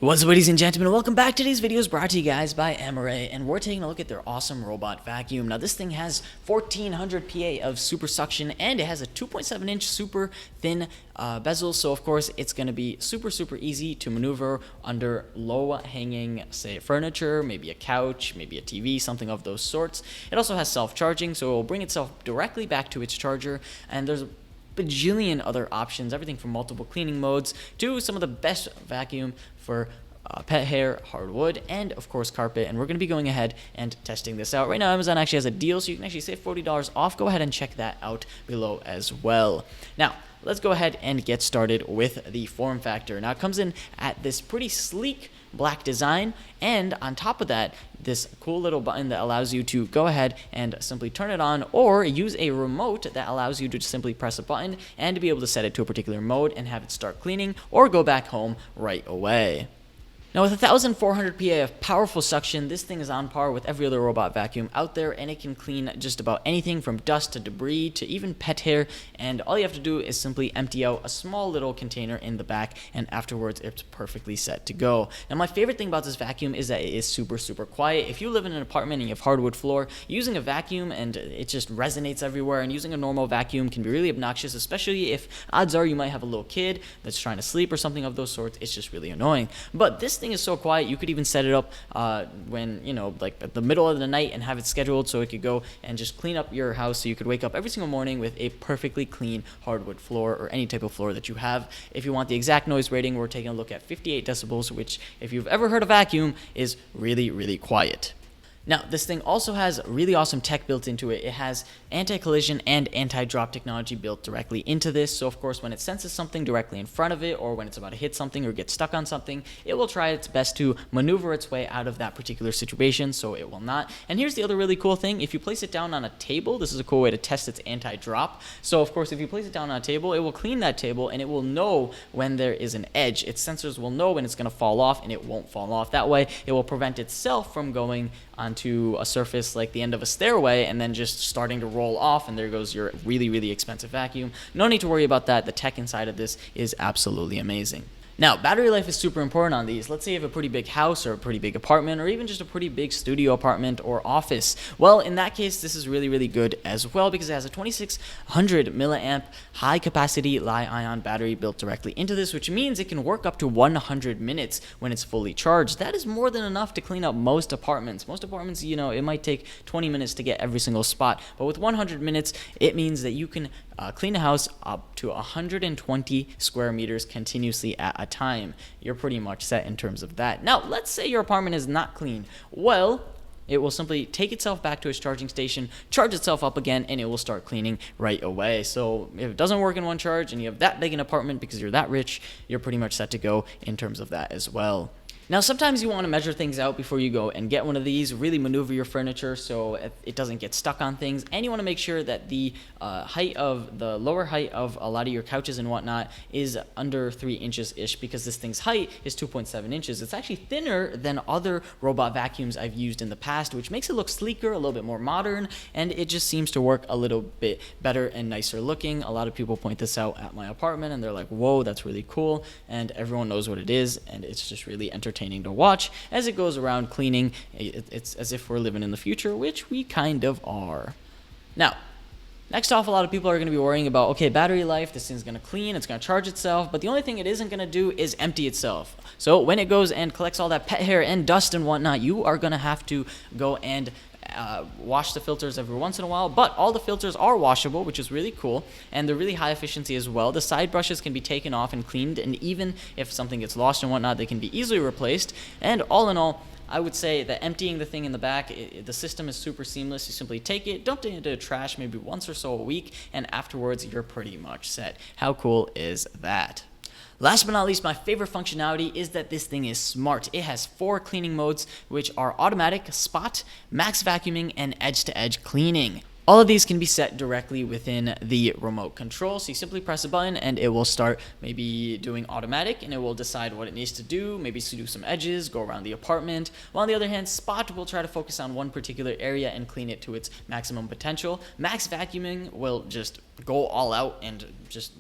What's up, ladies and gentlemen, welcome back. Today's video is brought to you guys by Amarey, and we're taking a look at their awesome robot vacuum. Now, this thing has 1400 PA of super suction, and it has a 2.7-inch super thin bezel, so of course it's going to be super easy to maneuver under low-hanging, say, furniture, maybe a couch, maybe a TV, something of those sorts. It also has self-charging, so it will bring itself directly back to its charger, and there's bajillion other options, everything from multiple cleaning modes to some of the best vacuum for pet hair, hardwood, and of course carpet. And we're going to be going ahead and testing this out right now. Amazon actually has a deal, so you can actually save $40 off. Go ahead and check that out below as well. Now, let's go ahead and get started with the form factor. Now, it comes in at this pretty sleek black design, and on top of that, this cool little button that allows you to go ahead and simply turn it on, or use a remote that allows you to simply press a button and to be able to set it to a particular mode and have it start cleaning or go back home right away. Now, with 1,400 PA of powerful suction, this thing is on par with every other robot vacuum out there, and it can clean just about anything from dust to debris to even pet hair, and all you have to do is simply empty out a small little container in the back, and afterwards it's perfectly set to go. Now, my favorite thing about this vacuum is that it is super quiet. If you live in an apartment and you have hardwood floor, using a vacuum and it just resonates everywhere, and using a normal vacuum can be really obnoxious, especially if odds are you might have a little kid that's trying to sleep or something of those sorts. It's just really annoying. But this thing is so quiet, you could even set it up when, like at the middle of the night, and have it scheduled so it could go and just clean up your house, so you could wake up every single morning with a perfectly clean hardwood floor or any type of floor that you have. If you want the exact noise rating, we're taking a look at 58 decibels, which, if you've ever heard a vacuum, is really quiet. Now, this thing also has really awesome tech built into it. It has anti-collision and anti-drop technology built directly into this. So, of course, when it senses something directly in front of it, or when it's about to hit something or get stuck on something, it will try its best to maneuver its way out of that particular situation, so it will not. And here's the other really cool thing. If you place it down on a table, this is a cool way to test its anti-drop. So, of course, if you place it down on a table, it will clean that table, and it will know when there is an edge. Its sensors will know when it's going to fall off, and it won't fall off. That way, it will prevent itself from going onto a surface like the end of a stairway and then just starting to roll off, and there goes your really expensive vacuum. No need to worry about that. The tech inside of this is absolutely amazing. Now, battery life is super important on these. Let's say you have a pretty big house or a pretty big apartment, or even just a pretty big studio apartment or office. Well, in that case, this is really good as well, because it has a 2600 milliamp high capacity Li-ion battery built directly into this, which means it can work up to 100 minutes when it's fully charged. That is more than enough to clean up most apartments. Most apartments, it might take 20 minutes to get every single spot, but with 100 minutes, it means that you can clean a house up to 120 square meters continuously at a time. You're pretty much set in terms of that. Now, let's say your apartment is not clean. Well, it will simply take itself back to its charging station, charge itself up again, and it will start cleaning right away. So if it doesn't work in one charge and you have that big an apartment because you're that rich, you're pretty much set to go in terms of that as well. Now, sometimes you want to measure things out before you go and get one of these, really maneuver your furniture so it doesn't get stuck on things, and you want to make sure that the lower height of a lot of your couches and whatnot is under 3 inches-ish, because this thing's height is 2.7 inches. It's actually thinner than other robot vacuums I've used in the past, which makes it look sleeker, a little bit more modern, and it just seems to work a little bit better and nicer looking. A lot of people point this out at my apartment, and they're like, whoa, that's really cool, and everyone knows what it is, and it's just really entertaining to watch as it goes around cleaning. It's as if we're living in the future, which we kind of are. Now, next off, a lot of people are going to be worrying about, okay, battery life, this thing's going to clean, it's going to charge itself, but the only thing it isn't going to do is empty itself. So when it goes and collects all that pet hair and dust and whatnot, you are going to have to go and wash the filters every once in a while, but all the filters are washable, which is really cool, and they're really high efficiency as well. The side brushes can be taken off and cleaned, and even if something gets lost and whatnot, they can be easily replaced. And all in all, I would say that emptying the thing in the back, the system is super seamless. You simply take it, dump it into the trash maybe once or so a week, and afterwards you're pretty much set. How cool is that? Last but not least, my favorite functionality is that this thing is smart. It has 4 cleaning modes, which are automatic, spot, max vacuuming, and edge-to-edge cleaning. All of these can be set directly within the remote control, so you simply press a button and it will start maybe doing automatic, and it will decide what it needs to do, maybe to do some edges, go around the apartment, while on the other hand, spot will try to focus on one particular area and clean it to its maximum potential. Max vacuuming will just go all out and just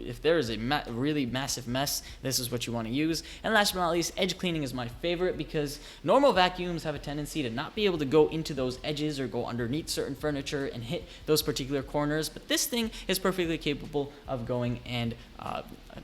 if there is a really massive mess, this is what you want to use. And last but not least, edge cleaning is my favorite because normal vacuums have a tendency to not be able to go into those edges or go underneath certain furniture and hit those particular corners, but this thing is perfectly capable of going and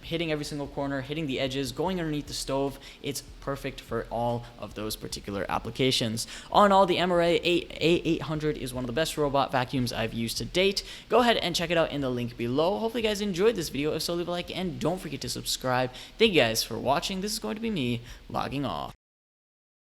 hitting every single corner, hitting the edges, going underneath the stove. It's perfect for all of those particular applications. All in all, the Amarey A800 is one of the best robot vacuums I've used to date. Go ahead and check it out in the link below. Hopefully you guys enjoyed this video. If so, leave a like and don't forget to subscribe. Thank you guys for watching. This is going to be me logging off.